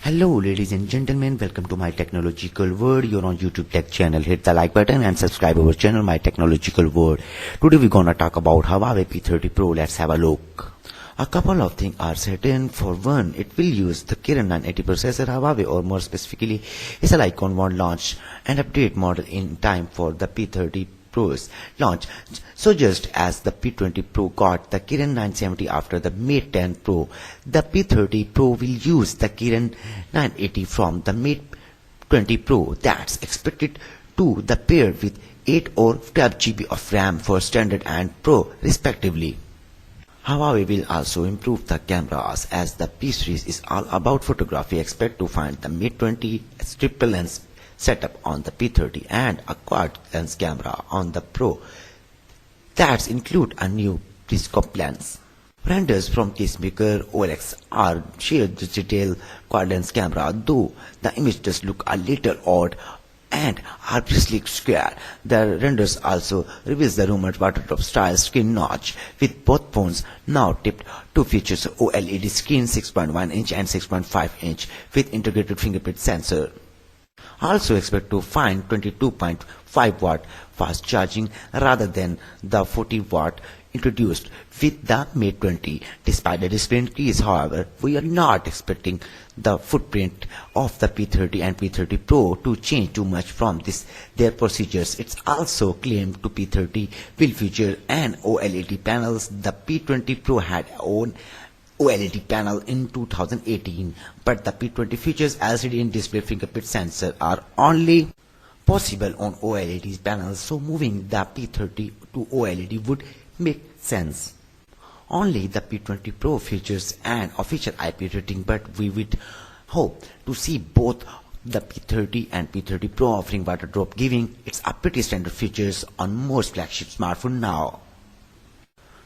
Hello ladies and gentlemen, welcome to my technological world. You're on YouTube tech channel. Hit the like button and subscribe our channel, my technological world. Today we're gonna talk about Huawei P30 Pro. Let's have a look. A couple of things are certain. For one, it will use the Kirin 980 processor. Huawei, or more specifically, is a Icon won't launch an update model in time for the P30 Pro's launch. So just as the P20 Pro got the Kirin 970 after the Mate 10 Pro, the P30 Pro will use the Kirin 980 from the Mate 20 Pro. That's expected to the pair with 8 or 12 GB of RAM for standard and Pro respectively. Huawei will also improve the cameras, as the P series is all about photography. Expect to find the Mate 20 triple lens setup on the P30 and a quad lens camera on the Pro. That include a new periscope lens. Renders from case maker OLX are shared the detailed quad lens camera, though the image does look a little odd and artificially square. The renders also reveals the rumored waterdrop style screen notch, with both phones now tipped to features OLED screen 6.1 inch and 6.5 inch with integrated fingerprint sensor. Also expect to find 22.5 watt fast charging rather than the 40 watt introduced with the Mate 20. Despite the display increase, however, we are not expecting the footprint of the P30 and P30 Pro to change too much from their procedures. It's also claimed to P30 will feature an OLED panels. The P20 Pro had own OLED panel in 2018, but the P20 features LCD in-display fingerprint sensor are only possible on OLED panels, so moving the P30 to OLED would make sense. Only the P20 Pro features an official IP rating, but we would hope to see both the P30 and P30 Pro offering waterdrop, giving its a pretty standard features on most flagship smartphones now.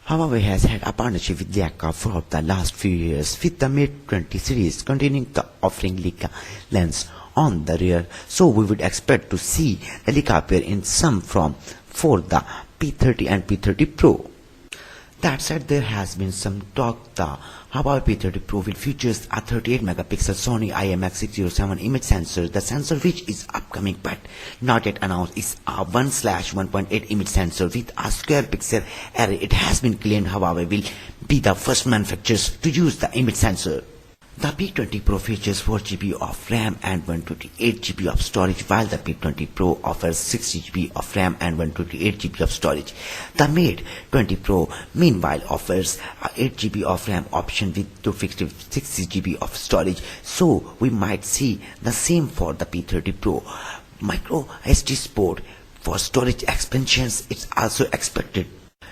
Huawei has had a partnership with Leica for the last few years, with the Mate 20 series containing the offering Leica lens on the rear, so we would expect to see the Leica appear in some form for the P30 and P30 Pro. That said, there has been some talk the Huawei P30 Pro will feature a 38 megapixel Sony IMX607 image sensor. The sensor, which is upcoming but not yet announced, is a 1/1.8 image sensor with a square pixel array. It has been claimed Huawei will be the first manufacturers to use the image sensor. The P20 Pro features 4 GB of RAM and 128 GB of storage, while the P20 Pro offers 60 GB of RAM and 128 GB of storage. The Mate 20 Pro, meanwhile, offers a 8 GB of RAM option with 256 GB of storage, so we might see the same for the P30 Pro. Micro SD support for storage expansions is also expected.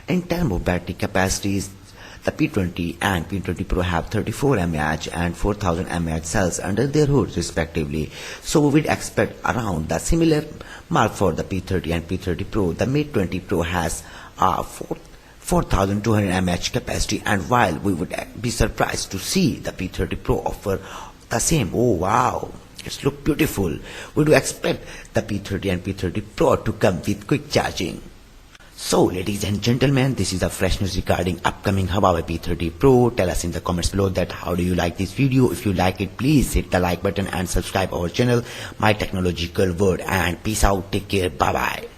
In terms of battery capacities, the P20 and P20 Pro have 34 mAh and 4000 mAh cells under their hoods respectively, so we would expect around the similar mark for the P30 and P30 Pro. The Mate 20 Pro has a 4200 mAh capacity, and while we would be surprised to see the P30 Pro offer the same, oh wow, it's look beautiful, we do expect the P30 and P30 Pro to come with quick charging. So ladies and gentlemen, this is the fresh news regarding upcoming Huawei P30 Pro. Tell us in the comments below that how do you like this video. If you like it, please hit the like button and subscribe our channel, My Technological World, and peace out, take care, bye bye.